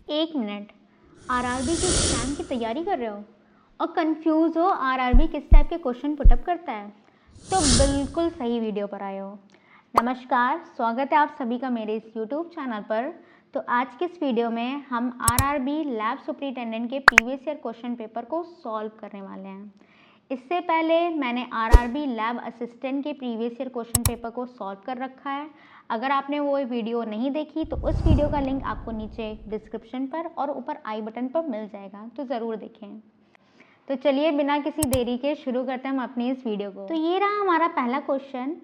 एक minute, RRB के exam की तैयारी कर रहे हो और कंफ्यूज हो आरआरबी किस टाइप के क्वेश्चन पुटअप करता है, तो बिल्कुल सही वीडियो पर आए हो। नमस्कार, स्वागत है आप सभी का मेरे इस यूट्यूब चैनल पर। तो आज के इस वीडियो में हम आरआरबी लैब सुपरिटेंडेंट के प्रीवियस ईयर क्वेश्चन पेपर को सॉल्व करने वाले हैं। इससे पहले मैंने आरआरबी लैब असिस्टेंट के प्रीवियस ईयर क्वेश्चन पेपर को सॉल्व कर रखा है। अगर आपने वो वीडियो नहीं देखी तो उस वीडियो का लिंक आपको नीचे डिस्क्रिप्शन पर और ऊपर आई बटन पर मिल जाएगा, तो ज़रूर देखें। तो चलिए बिना किसी देरी के शुरू करते हैं हम अपनी इस वीडियो को। तो ये रहा हमारा पहला question.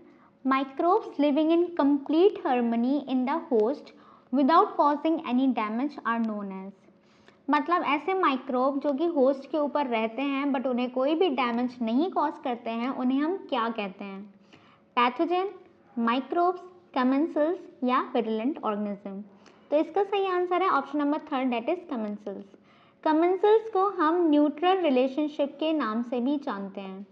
Microbes living in complete harmony in the host without causing any damage are known as. मतलब ऐसे माइक्रोब जो कि होस्ट के ऊपर रहते हैं बट उन्हें कोई भी डैमेज नहीं कॉज करते हैं, उन्हें हम क्या कहते हैं? पैथोजन, माइक्रोब्स, कमेंसल्स या विरुलेंट ऑर्गेनिज्म। तो इसका सही आंसर है option number third, that is commensals. Commensals को हम न्यूट्रल रिलेशनशिप के नाम से भी जानते हैं।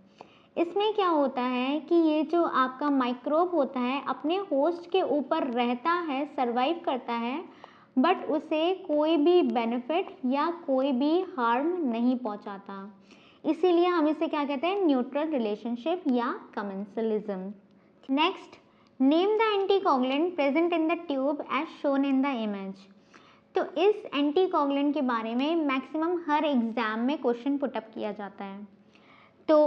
इसमें क्या होता है कि ये जो आपका माइक्रोब होता है अपने होस्ट के ऊपर रहता है, सरवाइव करता है, बट उसे कोई भी बेनिफिट या कोई भी हार्म नहीं पहुंचाता। इसीलिए हम इसे क्या कहते हैं? न्यूट्रल रिलेशनशिप या commensalism. Next, name the anticoagulant present in the tube as shown in the image. तो इस एंटीकोगुलेंट के बारे में मैक्सिमम हर एग्जाम में क्वेश्चन पुटअप किया जाता है। तो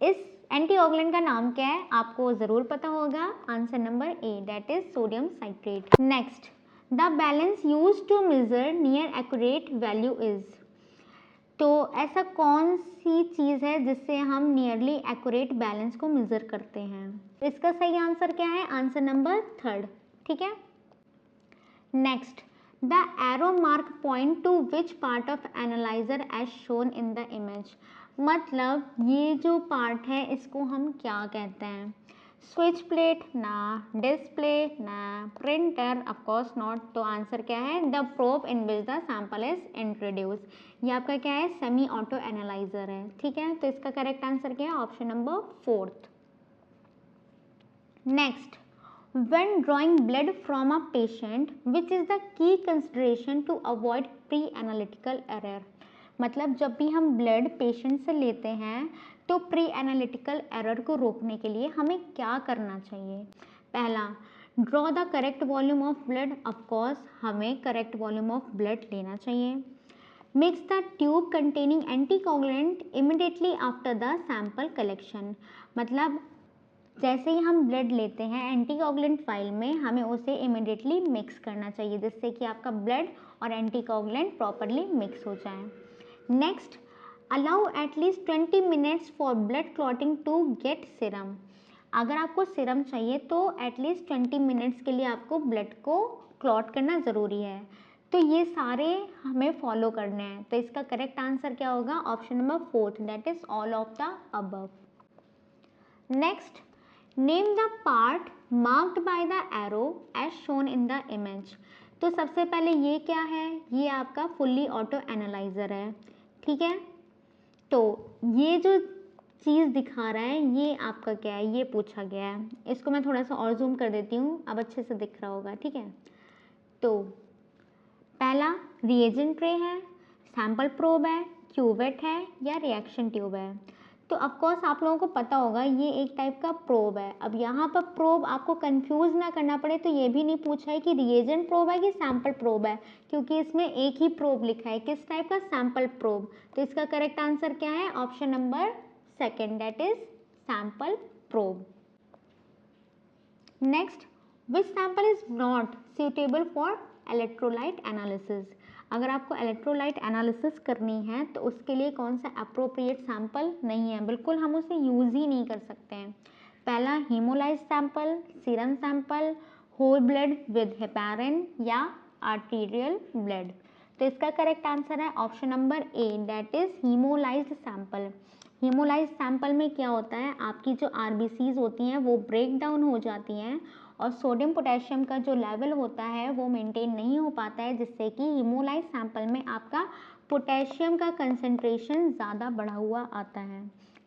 इस एंटीकोगुलेंट का नाम क्या है? आपको ज़रूर पता होगा। Answer number A, that is sodium citrate. Next, the balance use to measure near accurate value is. तो ऐसा कौन सी चीज़ है जिससे हम नियरली एक्यूरेट बैलेंस को मेजर करते हैं? तो इसका सही आंसर क्या है? Answer number third. ठीक है। Next, the arrow mark point to which part of analyser as shown in the image. मतलब ये जो पार्ट है इसको हम क्या कहते हैं? स्विच प्लेट ना, डिस्प्ले ना, प्रिंटर ऑफकोर्स नॉट। तो आंसर क्या है? The probe in which the sample is introduce. ये आपका क्या है? सेमी ऑटो एनालाइजर है। ठीक है, तो इसका करेक्ट आंसर क्या है? Option number fourth. Next, when drawing blood from a patient which is the key consideration to avoid pre-analytical error। मतलब जब भी हम ब्लड पेशेंट से लेते हैं तो प्री एनालिटिकल एरर को रोकने के लिए हमें क्या करना चाहिए? पहला, draw the correct volume of blood. Of course हमें करेक्ट वॉल्यूम ऑफ ब्लड लेना चाहिए। Mix the tube containing anticoagulant immediately after the sample collection. मतलब जैसे ही हम ब्लड लेते हैं एंटीकोगुलेंट फाइल में हमें उसे इमिडिएटली मिक्स करना चाहिए जिससे कि आपका ब्लड और एंटीकोगुलेंट प्रॉपरली मिक्स हो जाए। Next, allow at least 20 minutes for blood clotting to get serum. अगर आपको सीरम चाहिए तो एटलीस्ट 20 मिनट्स के लिए आपको ब्लड को क्लॉट करना ज़रूरी है। तो ये सारे हमें फॉलो करने हैं। तो इसका करेक्ट आंसर क्या होगा? Option number fourth, that is all of the above. Next, name the part marked by the arrow as shown in the image. तो सबसे पहले ये क्या है? ये आपका फुल्ली ऑटो एनालाइजर है। ठीक है, तो ये जो चीज़ दिखा रहा है ये आपका क्या है? ये पूछा गया है। इसको मैं थोड़ा सा और जूम कर देती हूँ, अब अच्छे से दिख रहा होगा। ठीक है, तो पहला रिएजेंट ट्रे है, सैंपल प्रोब है, क्यूवेट है या रिएक्शन ट्यूब है। तो ऑफकोर्स आप लोगों को पता होगा ये एक टाइप का प्रोब है। अब यहाँ पर प्रोब आपको कंफ्यूज ना करना पड़े तो ये भी नहीं पूछा है कि रिएजेंट प्रोब है कि सैंपल प्रोब है, क्योंकि इसमें एक ही प्रोब लिखा है। किस टाइप का? Sample probe. तो इसका करेक्ट आंसर क्या है? Option number second, that is sample probe. Next, which sample is not suitable for electrolyte analysis. अगर आपको इलेक्ट्रोलाइट एनालिसिस करनी है तो उसके लिए कौन सा अप्रोप्रिएट सैंपल नहीं है? बिल्कुल हम उसे यूज़ ही नहीं कर सकते हैं। पहला, haemolyse sample, serum sample, whole blood with heparin या आर्टीरियल ब्लड। तो इसका करेक्ट आंसर है option number A, that is haemolysed sample. Haemolysed sample में क्या होता है? आपकी जो आरबीसीज होती हैं वो ब्रेक डाउन हो जाती हैं और सोडियम पोटेशियम का जो लेवल होता है वो मेंटेन नहीं हो पाता है, जिससे कि हीमोलाइज सैंपल में आपका पोटेशियम का कंसंट्रेशन ज़्यादा बढ़ा हुआ आता है।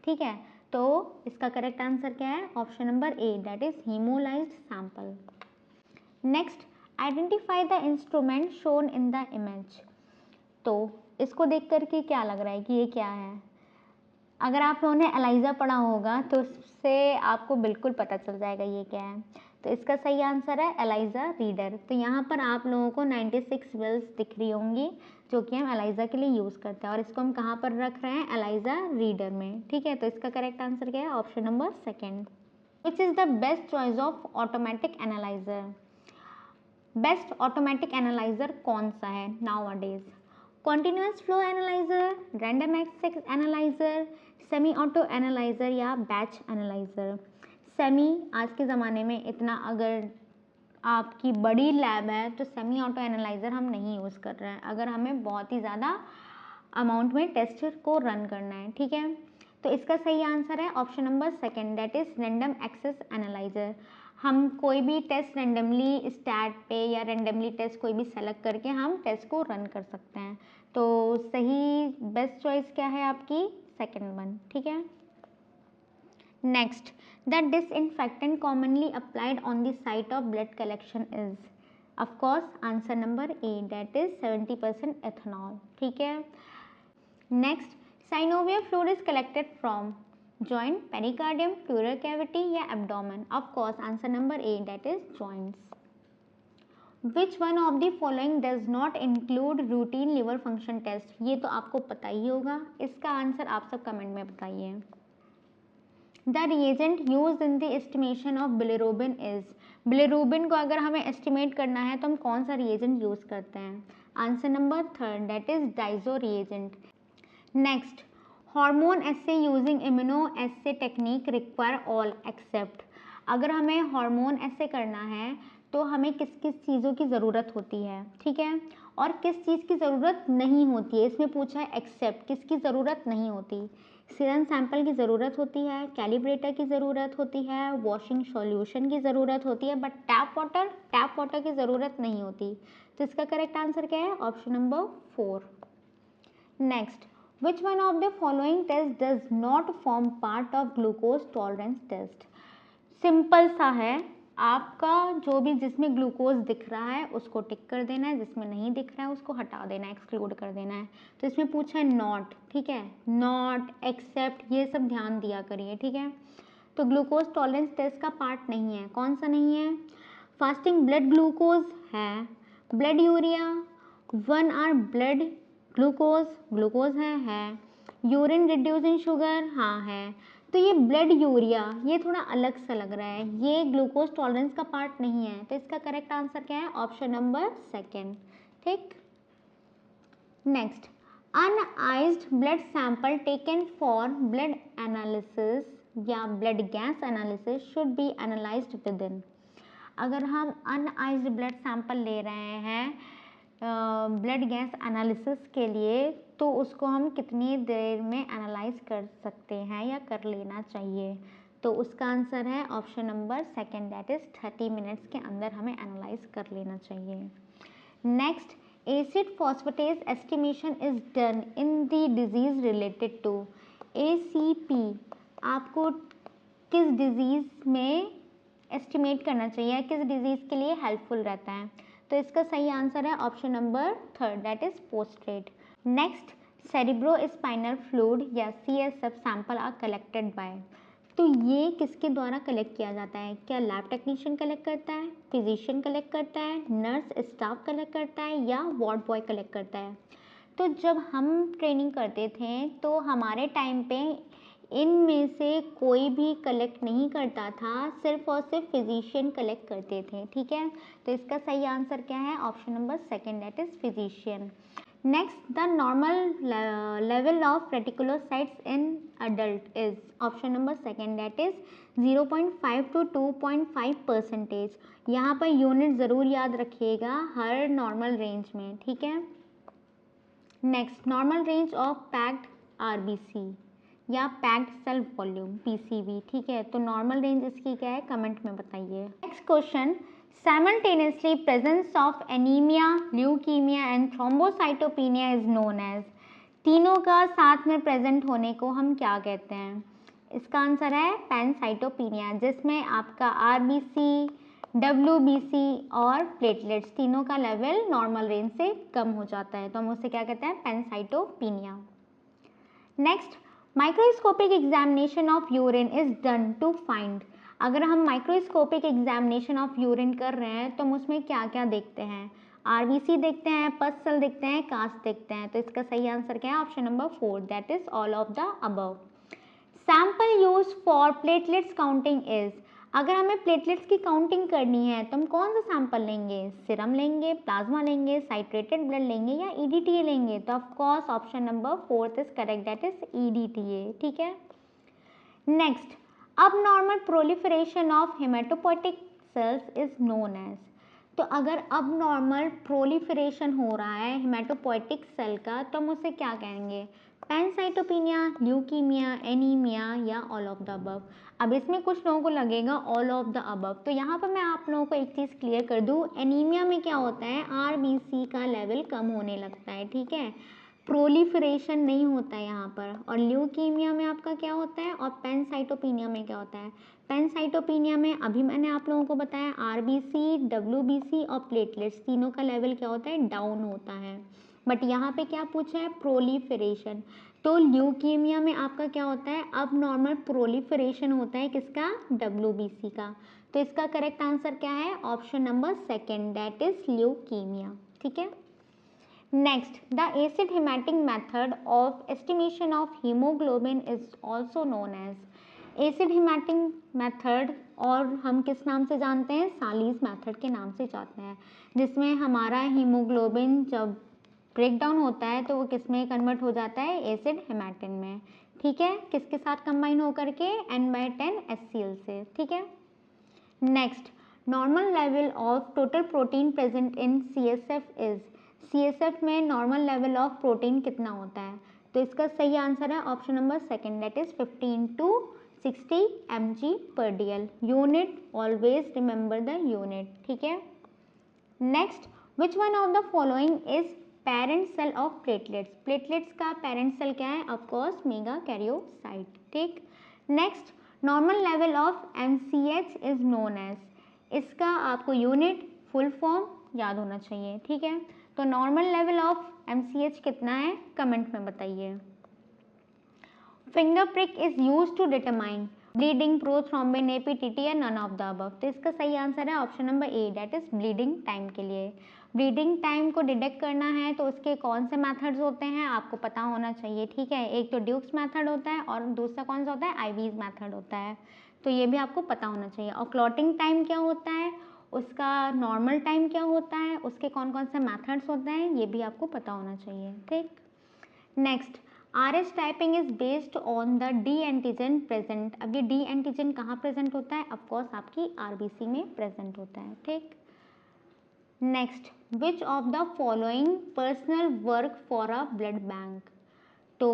ठीक है, तो इसका करेक्ट आंसर क्या है? Option number A, that is haemolysed sample. Next, identify the instrument shown in the image. तो इसको देख करके क्या लग रहा है कि ये क्या है? अगर आप लोगों ने एलाइजा पढ़ा होगा तो उससे आपको बिल्कुल पता चल जाएगा ये क्या है। तो इसका सही आंसर है एलाइजा रीडर। तो यहाँ पर आप लोगों को 96 बेल्स दिख रही होंगी जो कि हम एलाइजा के लिए यूज़ करते हैं, और इसको हम कहाँ पर रख रहे हैं? एलाइजा रीडर में। ठीक है, तो इसका करेक्ट आंसर क्या है? Option number second. Which is the best choice of automatic analyser? Best automatic analyser कौन सा है nowadays? Continuous flow analyser, random access analyser, semi auto analyser या बैच एनालाइजर? सेमी आज के ज़माने में इतना, अगर आपकी बड़ी लैब है तो सेमी ऑटो एनालाइजर हम नहीं यूज़ कर रहे हैं अगर हमें बहुत ही ज़्यादा अमाउंट में टेस्ट को रन करना है। ठीक है, तो इसका सही आंसर है option number second, that is random access analyser. हम कोई भी टेस्ट रेंडमली स्टैट पे या रेंडमली टेस्ट कोई भी सेलेक्ट करके हम टेस्ट को रन कर सकते हैं। तो सही बेस्ट चॉइस क्या है आपकी? Second one. ठीक है, next, the disinfectant commonly applied on the site of blood collection is? Of course answer number A, that is 70% ethanol. ठीक है, next, synovial fluid is collected from joint, pericardium, pleural cavity या abdomen? Of course answer number A, that is joints. Which one of the following does not include routine liver function test? ये तो आपको पता ही होगा, इसका answer आप सब comment में बताइए। The reagent used in the estimation of bilirubin is? Bilirubin को अगर हमें एस्टिमेट करना है तो हम कौन सा रिएजेंट यूज करते हैं? Answer number third, that is Dizo reagent. Next, hormone essay using immuno essay technique require all except? अगर हमें हार्मोन एसे करना है तो हमें किस किस चीज़ों की ज़रूरत होती है? ठीक है, और किस चीज़ की ज़रूरत नहीं होती है? इसमें पूछा है एक्सेप्ट, किसकी ज़रूरत नहीं होती? सीरम सैंपल की ज़रूरत होती है, कैलिब्रेटर की ज़रूरत होती है, वॉशिंग सॉल्यूशन की ज़रूरत होती है, बट टैप वाटर की ज़रूरत नहीं होती। तो इसका करेक्ट आंसर क्या है? Option number 4। Next, Which one of the following test does not form part of glucose tolerance test? Simple सा है, आपका जो भी जिसमें ग्लूकोज दिख रहा है उसको टिक कर देना है, जिसमें नहीं दिख रहा है उसको हटा देना है, एक्सक्लूड कर देना है। तो इसमें पूछा है नॉट, ठीक है, नॉट, एक्सेप्ट, ये सब ध्यान दिया करिए। ठीक है, तो ग्लूकोज टॉलरेंस टेस्ट का पार्ट नहीं है। कौन सा नहीं है? फास्टिंग ब्लड ग्लूकोज है, blood urea, 1 hour blood glucose है, यूरिन रिड्यूसिंग शुगर, हाँ है। तो ये ब्लड यूरिया ये थोड़ा अलग सा लग रहा है, ये ग्लूकोज टॉलरेंस का पार्ट नहीं है। तो इसका करेक्ट आंसर क्या है? Option number second. ठीक, next, uniced blood sample taken for blood analysis या blood gas analysis should be analysed within? अगर हम अनआइज्ड ब्लड सैंपल ले रहे हैं ब्लड गैस एनालिसिस के लिए तो उसको हम कितनी देर में एनालाइज कर सकते हैं या कर लेना चाहिए? तो उसका आंसर है option number second, that is 30 minutes के अंदर हमें एनालाइज कर लेना चाहिए। Next, acid phosphatase estimation is done in the disease related to? ACP आपको किस डिजीज में एस्टिमेट करना चाहिए, किस डिजीज के लिए हेल्पफुल रहता है? तो इसका सही आंसर है option number third, that is prostrate. Next, cerebrospinal fluid या CSF sample are collected by? तो ये किसके द्वारा कलेक्ट किया जाता है? क्या लैब टेक्नीशियन कलेक्ट करता है, फिजिशियन कलेक्ट करता है, नर्स स्टाफ कलेक्ट करता है या वार्ड बॉय कलेक्ट करता है? तो जब हम ट्रेनिंग करते थे तो हमारे टाइम पे इनमें से कोई भी कलेक्ट नहीं करता था, सिर्फ और सिर्फ फिजिशियन कलेक्ट करते थे। ठीक है, तो इसका सही आंसर क्या है? Option number second, that is physician. Next, the normal level of reticulocytes in adult is? Option number second, that is 0.5 to 2.5%। यहाँ पर यूनिट ज़रूर याद रखिएगा हर नॉर्मल रेंज में। ठीक है, next, normal range of packed RBC या packed cell volume PCV। ठीक है, तो नॉर्मल रेंज इसकी क्या है? कमेंट में बताइए। Next question, simultaneously presence of anaemia, leukaemia and thrombocytopenia is known as? तीनों का साथ में प्रेजेंट होने को हम क्या कहते हैं? इसका आंसर है पैनसाइटोपेनिया, जिसमें आपका RBC, WBC और प्लेटलेट्स तीनों का लेवल नॉर्मल रेंज से कम हो जाता है, तो हम उसे क्या कहते हैं, pancytopenia. Next, microscopic examination of urine is done to find. अगर हम माइक्रोस्कोपिक एग्जामिनेशन ऑफ यूरिन कर रहे हैं तो हम उसमें क्या क्या देखते हैं, RBC देखते हैं, पस सेल देखते हैं, कास्ट देखते हैं। तो इसका सही आंसर क्या है, option number 4, that is all of the above. Sample use for platelets counting is. अगर हमें प्लेटलेट्स की काउंटिंग करनी है तो हम कौन सा सैंपल लेंगे, सीरम लेंगे, प्लाज्मा लेंगे, साइट्रेटेड ब्लड लेंगे या EDTA लेंगे। तो of course option number 4 is correct, that is EDTA। ठीक है। नेक्स्ट, अब normal proliferation of haematopoietic cells is known as. तो अगर अब नॉर्मल प्रोलिफरेशन हो रहा है हेमेटोपोइटिक सेल का तो हम उसे क्या कहेंगे, पैनसाइटोपिनिया, ल्यूकीमिया, एनीमिया या ऑल ऑफ द अबव। अब इसमें कुछ लोगों को लगेगा ऑल ऑफ द अबव, तो यहाँ पर मैं आप लोगों को एक चीज़ क्लियर कर दूँ, एनीमिया में क्या होता है, RBC का लेवल कम होने लगता है। ठीक है, प्रोलिफरेशन नहीं होता है यहाँ पर। और ल्यूकीमिया में आपका क्या होता है, और पैनसाइटोपिनिया में क्या होता है, पैनसाइटोपिनिया में अभी मैंने आप लोगों को बताया RBC, WBC और प्लेटलेट्स तीनों का लेवल क्या होता है, डाउन होता है। बट यहाँ पे क्या पूछा है, प्रोलिफरेशन। तो ल्यूकीमिया में आपका क्या होता है, अब नॉर्मल प्रोलिफरेशन होता है किसका, WBC का। तो इसका करेक्ट आंसर क्या है, option number 2, that is leukaemia. ठीक है। Next, the acid hemetic method of estimation of hemoglobin is also known as acid hemetic method, और हम किस नाम से जानते हैं, सालीस मेथड के नाम से जानते हैं, जिसमें हमारा हीमोग्लोबिन जब ब्रेक डाउन होता है तो वो किस में कन्वर्ट हो जाता है, एसिड हेमेटिन में। ठीक है, किसके साथ कंबाइन होकर के, N/10 HCl से। ठीक है। Next, normal level of total protein present in CSF is. CSF में नॉर्मल लेवल ऑफ प्रोटीन कितना होता है, तो इसका सही आंसर है option number 2, that is 15 to 60 mg/dl। Unit, always remember the unit. ठीक है। Next, which one of the following is parent cell of platelets. Platelets का पेरेंट सेल क्या है, ऑफकोर्स मेगाकैरियोसाइट। ठीक। Next, normal level of MCH is known as. इसका आपको unit, full form याद होना चाहिए। ठीक है, तो नॉर्मल लेवल ऑफ MCH कितना है, कमेंट में बताइए। Finger prick is use to determine bleeding, prothrombin, APTT या नन ऑफ द अबव। तो इसका सही आंसर है option number A, that is bleeding time के लिए। ब्लीडिंग टाइम को डिटेक्ट करना है तो उसके कौन से मेथड्स होते हैं आपको पता होना चाहिए। ठीक है, एक तो ड्यूक्स मेथड होता है और दूसरा कौन सा होता है, आईवीज मेथड होता है, तो ये भी आपको पता होना चाहिए। और क्लॉटिंग टाइम क्या होता है, उसका नॉर्मल टाइम क्या होता है, उसके कौन कौन से मेथड्स होते हैं, ये भी आपको पता होना चाहिए। ठीक। Next, RS typing is based on the D antigen present. अब ये D एंटीजन कहाँ प्रेजेंट होता है, ऑफकोर्स आपकी RBC में प्रेजेंट होता है। ठीक। Next, which of the following personal work for a blood bank. तो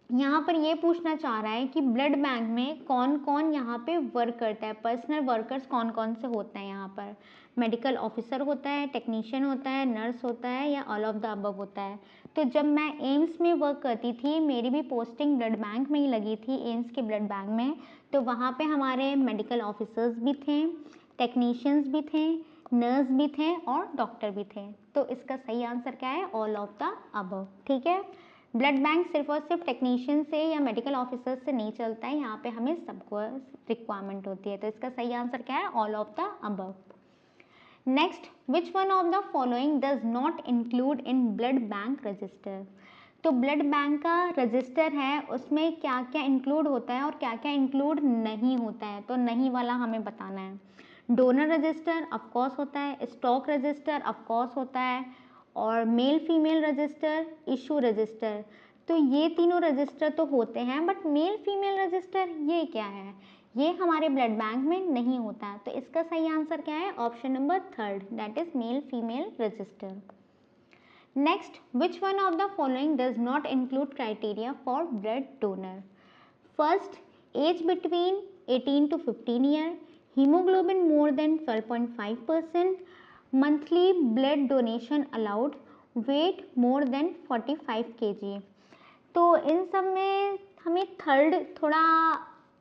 यहाँ पर ये पूछना चाह रहा है कि ब्लड बैंक में कौन कौन यहाँ पे वर्क करता है, पर्सनल वर्कर्स कौन कौन से होते हैं यहाँ पर। मेडिकल ऑफिसर होता है, टेक्नीशियन होता है, नर्स होता है या ऑल ऑफ द अबव होता है। तो जब मैं एम्स में वर्क करती थी, मेरी भी पोस्टिंग ब्लड बैंक में ही लगी थी, एम्स के ब्लड बैंक में, तो वहाँ पे हमारे मेडिकल ऑफिसर्स भी थे, टेक्नीशियंस भी थे, नर्स भी थे और डॉक्टर भी थे। तो इसका सही आंसर क्या है, ऑल ऑफ द अबव। ठीक है, ब्लड बैंक सिर्फ और सिर्फ टेक्नीशियन से या मेडिकल ऑफिसर से नहीं चलता है, यहाँ पे हमें सबको रिक्वायरमेंट होती है। तो इसका सही आंसर क्या है, all of the above. Next, which one of the following does not include in blood bank register. तो ब्लड बैंक का रजिस्टर है, उसमें क्या क्या इंक्लूड होता है और क्या क्या इंक्लूड नहीं होता है, तो नहीं वाला हमें बताना है। डोनर रजिस्टर ऑफकोर्स होता है, स्टॉक रजिस्टर ऑफकोर्स होता है, और mail female register, issue register. तो ये तीनों रजिस्टर तो होते हैं, बट मेल फीमेल रजिस्टर ये क्या है, ये हमारे ब्लड बैंक में नहीं होता है। तो इसका सही आंसर क्या है, option number 3, that is male female register. Next, which one of the following does not include criteria for blood donor. First, age between 18 to 15 year, haemoglobin more than 12.5%, monthly blood donation allowed, weight more than 45 kg। तो इन सब में हमें third थोड़ा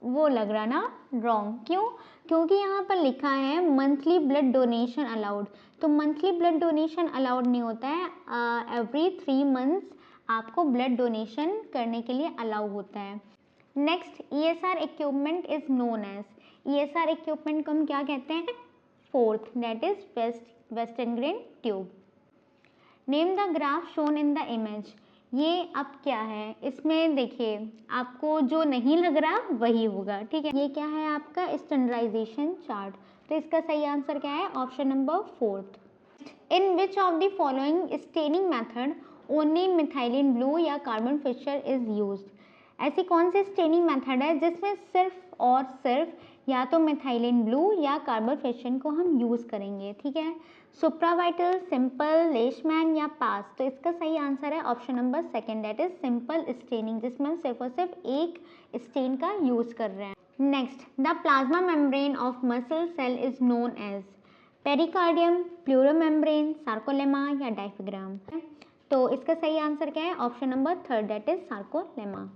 वो लग रहा ना wrong, क्यों? क्योंकि यहाँ पर लिखा है मंथली ब्लड डोनेशन अलाउड, तो मंथली ब्लड डोनेशन अलाउड नहीं होता है, एवरी 3 मंथ्स आपको ब्लड डोनेशन करने के लिए अलाउ होता है। Next, ESR equipment is known as, ESR equipment को हम क्या कहते हैं? Fourth, that is Westergren tube. Name the graph shown in the image, ये अब क्या है? इसमें देखिए आपको जो नहीं लग रहा वही होगा, ठीक है। ये क्या है आपका स्टैंडर्डाइजेशन चार्ट, तो इसका सही आंसर क्या है? Option number fourth. In which of the following staining method only methylene blue या कार्बन फिशर इज यूज्ड, ऐसी कौन सी स्टेनिंग मेथड है जिसमें सिर्फ और सिर्फ या तो मिथाइलिन ब्लू या कार्बन फिशन को हम यूज़ करेंगे, ठीक है। सुप्रावाइटल, सिंपल, लेशमैन या पास, तो इसका सही आंसर है option number second, that is simple staining, जिसमें हम सिर्फ और सिर्फ एक स्टेन का यूज़ कर रहे हैं। Next, the plasma membrane of muscle cell is known as pericardium, pleuromembrane, sarcolemma या डायफ्राम, तो इसका सही आंसर क्या है? Option number third, that is sarcolemma.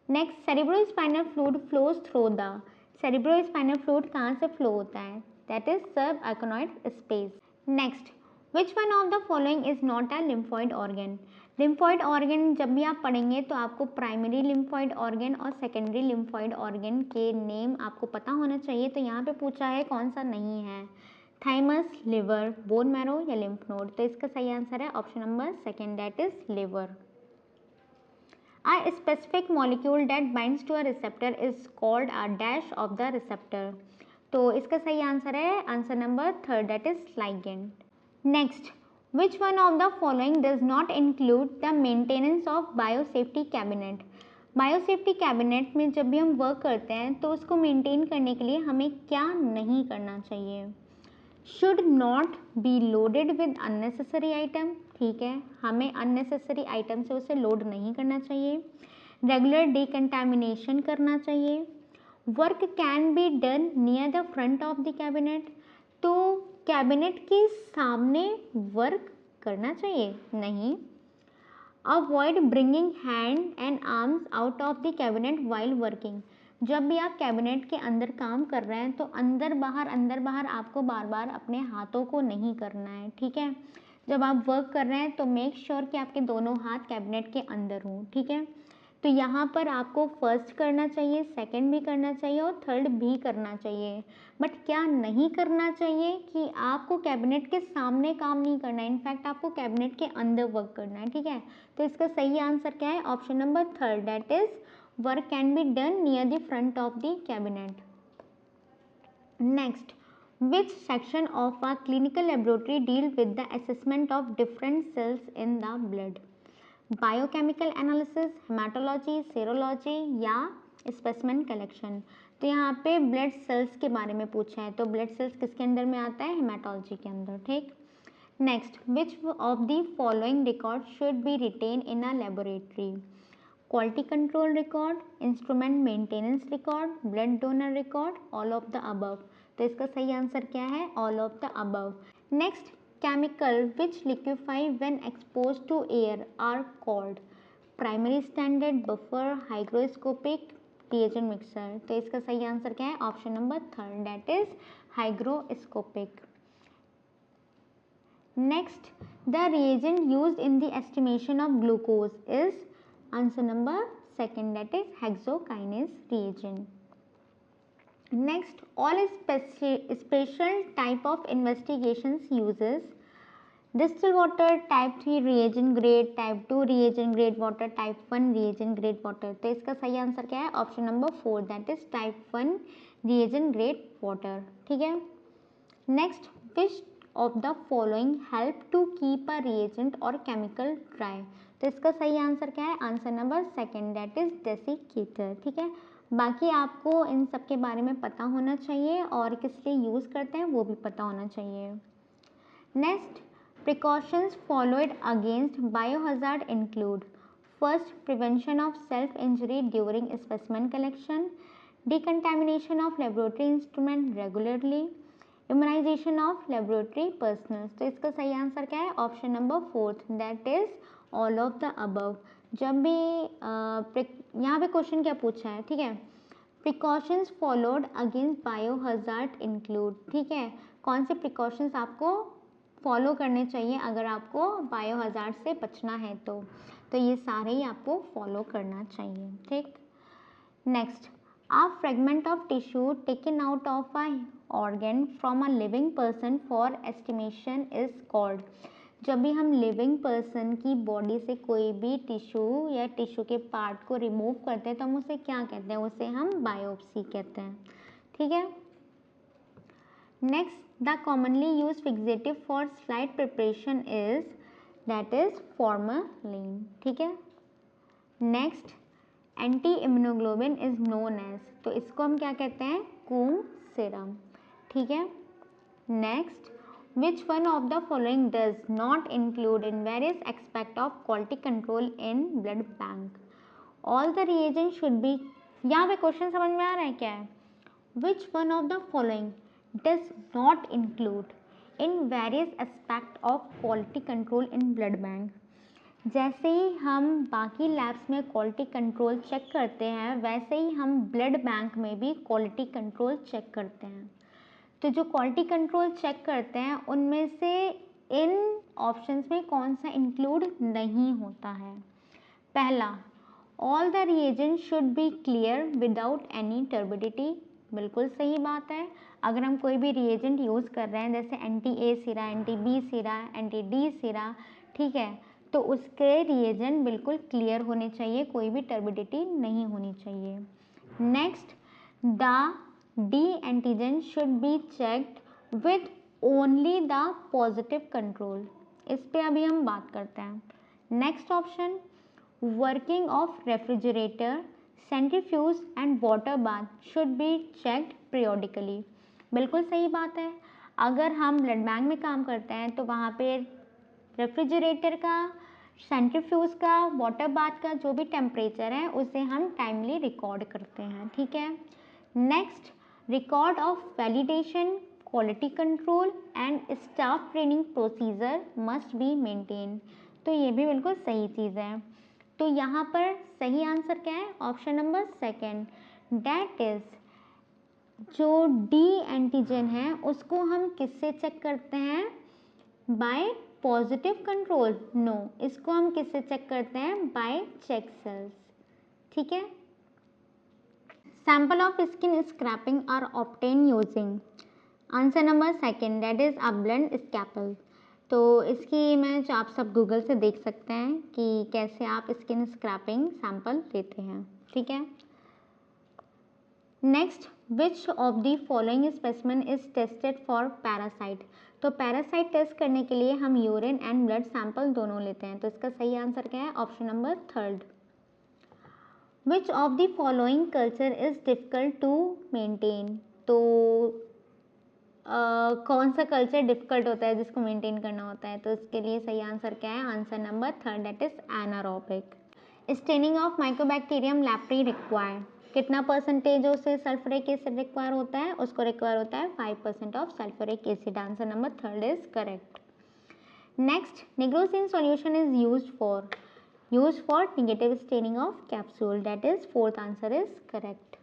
Next, cerebrospinal fluid flows through the, cerebrospinal fluid कहाँ से फ्लो होता है? That is subarachnoid space. Next, which one of the following is not a lymphoid organ, lymphoid organ जब भी आप पढ़ेंगे तो आपको प्राइमरी लिम्फॉइड ऑर्गन और सेकेंडरी लिम्फॉइड ऑर्गन के नेम आपको पता होना चाहिए, तो यहाँ पे पूछा है कौन सा नहीं है, थाइमस, लिवर, बोन मैरो या लिम्फ नोड, तो इसका सही आंसर है option number second, that is liver. A specific molecule that binds to a receptor is called a dash of the receptor, तो इसका सही आंसर है answer number third, that is ligand. Next, which one of the following does not include the maintenance of biosafety cabinet, biosafety cabinet में जब भी हम work करते हैं तो उसको मेंटेन करने के लिए हमें क्या नहीं करना चाहिए? Should not be loaded with unnecessary item, ठीक है, हमें अननेसेसरी आइटम से उसे लोड नहीं करना चाहिए। रेगुलर डिकंटामिनेशन करना चाहिए। Work can be done near the front of the cabinet, तो कैबिनेट के सामने वर्क करना चाहिए? नहीं। Avoid bringing hand and arms out of the cabinet while working, जब भी आप कैबिनेट के अंदर काम कर रहे हैं तो अंदर बाहर आपको बार बार अपने हाथों को नहीं करना है, ठीक है। जब आप वर्क कर रहे हैं तो मेक श्योर कि आपके दोनों हाथ कैबिनेट के अंदर हों, ठीक है। तो यहाँ पर आपको फर्स्ट करना चाहिए, सेकंड भी करना चाहिए और थर्ड भी करना चाहिए, बट क्या नहीं करना चाहिए कि आपको कैबिनेट के सामने काम नहीं करना है, इनफैक्ट आपको कैबिनेट के अंदर वर्क करना है, ठीक है। तो इसका सही आंसर क्या है? Option number third, that is work can be done near the front of the cabinet. Next, which section of a clinical laboratory deal with the assessment of different cells in the blood? Biochemical analysis, hematology, serology या specimen collection, तो यहाँ पे blood cells के बारे में पूछा है, तो ब्लड सेल्स किसके अंदर में आता है? हेमाटोलॉजी के अंदर, ठीक। Next, which of the following record should be written in a laboratory? Quality control record, instrument maintenance record, blood donor record, all of the above, तो इसका सही आंसर क्या है? All of the above. Next, chemical which liquefy when expose to air are called? Primary standard, buffer, hygroscopic, reagent mixer, तो इसका सही answer क्या है? Option number third, that is hygroscopic. Next, the reagent used in the estimation of glucose is answer number second, that is hexokinase reagent. Next, all special type of investigations uses distilled water, type 3 reagent grade, type 2 reagent grade water, type 1 reagent grade water, तो इसका सही answer क्या है? Option number 4, that is type 1 reagent grade water, ठीक है। Next, which of the following help to keep a reagent or chemical dry, तो इसका सही आंसर क्या है? Answer number second, that is desiccator, ठीक है। बाकी आपको इन सब के बारे में पता होना चाहिए और किस लिए यूज़ करते हैं वो भी पता होना चाहिए। Next, precautions followed against biohazard include first, prevention of self injury during specimen collection, decontamination of laboratory instrument regularly, immunisation of laboratory personnels, तो इसका सही आंसर क्या है? Option number fourth, that is all of the above. जब भी यहाँ पे question क्या पूछा है, ठीक है, precautions followed against biohazard include, ठीक है, कौन से प्रिकॉशंस आपको फॉलो करने चाहिए अगर आपको बायोहजार्ड से बचना है तो ये सारे ही आपको फॉलो करना चाहिए, ठीक। Next, a fragment of tissue taken out of a organ from a living person for estimation is called, जब भी हम लिविंग पर्सन की बॉडी से कोई भी टिश्यू या टिश्यू के पार्ट को रिमूव करते हैं तो हम उसे क्या कहते हैं, उसे हम बायोप्सी कहते हैं, ठीक है। Next, the commonly use fixative for slide preparation is, that is formalin, ठीक है। Next, anti immunoglobin is known as, तो इसको हम क्या कहते हैं, कूम सीरम, ठीक है। Next, which one of the following does not include in various aspect of quality control in blood bank, all the reagents should be, यहाँ पे क्वेश्चन समझ में आ रहा है क्या है, which one of the following does not include in various aspect of quality control in blood bank, जैसे ही हम बाकी लैब्स में क्वालिटी कंट्रोल चेक करते हैं वैसे ही हम ब्लड बैंक में भी क्वालिटी कंट्रोल चेक करते हैं। तो जो क्वालिटी कंट्रोल चेक करते हैं उनमें से इन ऑप्शंस में कौन सा इंक्लूड नहीं होता है। पहला, all the reagent should be clear without any turbidity, बिल्कुल सही बात है। अगर हम कोई भी रिएजेंट यूज़ कर रहे हैं जैसे एंटी ए सिरा, एंटी बी सिरा, एंटी डी सिरा, ठीक है, तो उसके रिएजेंट बिल्कुल क्लियर होने चाहिए, कोई भी टर्बिडिटी नहीं होनी चाहिए। Next, the D antigen should be checked with only the positive control, इस पे अभी हम बात करते हैं। Next option, working of refrigerator, centrifuge and water bath should be checked periodically, बिल्कुल सही बात है। अगर हम ब्लड बैंक में काम करते हैं तो वहाँ पे रेफ्रिजरेटर का, सेंट्रीफ्यूज का, वाटर बाथ का जो भी टेम्परेचर है उसे हम टाइमली रिकॉर्ड करते हैं, ठीक है। Next, record of validation, quality control and staff training procedure must be maintain, तो ये भी बिल्कुल सही चीज़ है। तो यहाँ पर सही आंसर क्या है, option number second, that is, जो डी एंटीजन है उसको हम किससे चेक करते हैं, बाय पॉजिटिव कंट्रोल, नो, इसको हम किससे चेक करते हैं, बाय चेक सेल्स, ठीक है। Sample of skin scraping are obtain using, answer number second, that is a blunt scalpel, तो इसकी इमेज आप सब गूगल से देख सकते हैं कि कैसे आप स्किन स्क्रैपिंग सैंपल लेते हैं, ठीक है। Next, which of the following specimen is tested for parasite, तो पैरासाइट टेस्ट करने के लिए हम यूरिन एंड ब्लड सैंपल दोनों लेते हैं, तो इसका सही आंसर क्या है, option number third. Which of the following culture is difficult to maintain, तो कौन सा कल्चर डिफिकल्ट होता है जिसको मेंटेन करना होता है, तो इसके लिए सही आंसर क्या है, answer number third, that is anaerobic. Staining of mycobacterium leprae require, कितना परसेंटेज उसे सल्फ्यूरिक एसिड रिक्वायर होता है, उसको रिक्वायर होता है 5% of sulphuric acid, answer number third is correct. Next, nigrosin solution is used for negative staining of capsule, that is fourth answer is correct.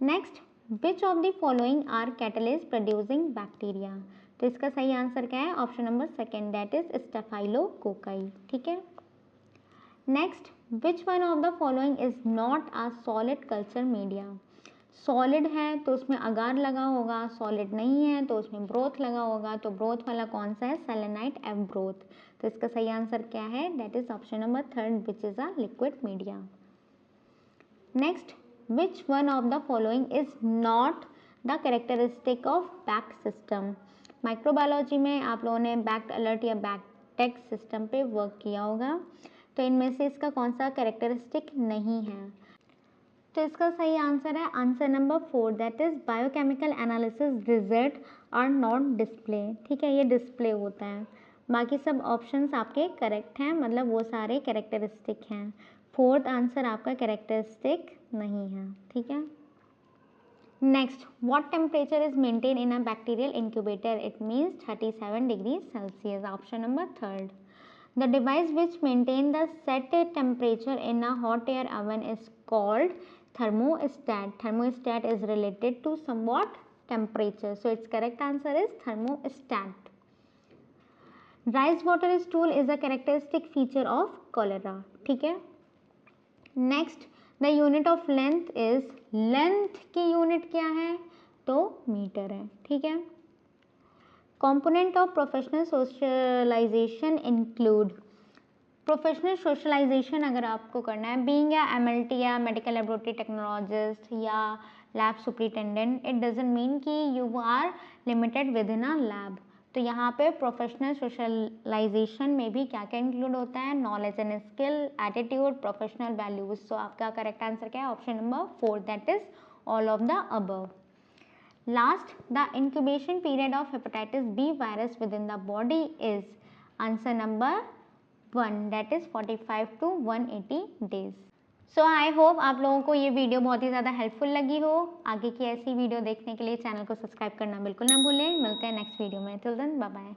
Next, which of the following are catalyst producing bacteria, तो इसका सही answer क्या है, option number second, that is staphylococci, ठीक है। Next, which one of the following is not a solid culture media, solid है तो उसमें अगार लगा होगा, सॉलिड नहीं है तो उसमें ब्रोथ लगा होगा, तो ब्रोथ वाला कौन सा है, सेलेनाइट एफ ब्रोथ, तो इसका सही आंसर क्या है, that is option number third, which is a liquid media. Next, which one of the following is not the characteristic of BACT system, microbiology में आप लोगों ने BACT अलर्ट या BACT सिस्टम पे वर्क किया होगा, तो इनमें से इसका कौन सा कैरेक्टरिस्टिक नहीं है, तो इसका सही आंसर है answer number four, that is biochemical analysis result are not display, ठीक है, ये डिस्प्ले होता है, बाकी सब ऑप्शंस आपके करेक्ट हैं, मतलब वो सारे कैरेक्टरिस्टिक हैं, फोर्थ आंसर आपका कैरेक्टरिस्टिक नहीं है, ठीक है। Next, what temperature is maintain in a bacterial incubator, it means 37 degree Celsius, option number third. The device which maintain the set temperature in a hot air oven is called thermostat. Thermostat is related to somewhat temperature, so its correct answer is thermostat. Rice water stool is a characteristic feature of cholera. ठीक है. Next, the unit of length is, length की unit क्या है? तो metre है. ठीक है. Component of professional socialization include, professional socialisation अगर आपको करना है, बीइंग या एमएलटी या मेडिकल लेबोरेटरी टेक्नोलॉजिस्ट या lab superintendent, it doesn't mean कि you are limited within a lab. तो यहाँ पे प्रोफेशनल सोशलाइजेशन में भी क्या क्या इंक्लूड होता है? Knowledge and skill, attitude, professional values. So आपका करेक्ट आंसर क्या है? Option number 4, that is all of the above. Last, the incubation period of hepatitis B virus within the body is, answer number 1, that is 45 to 180 days. So I hope आप लोगों को ये video बहुत ही ज़्यादा helpful लगी हो. आगे की ऐसी वीडियो देखने के लिए चैनल को सब्सक्राइब करना बिल्कुल ना भूलें. मिलते हैं नेक्स्ट वीडियो में. Till then bye bye.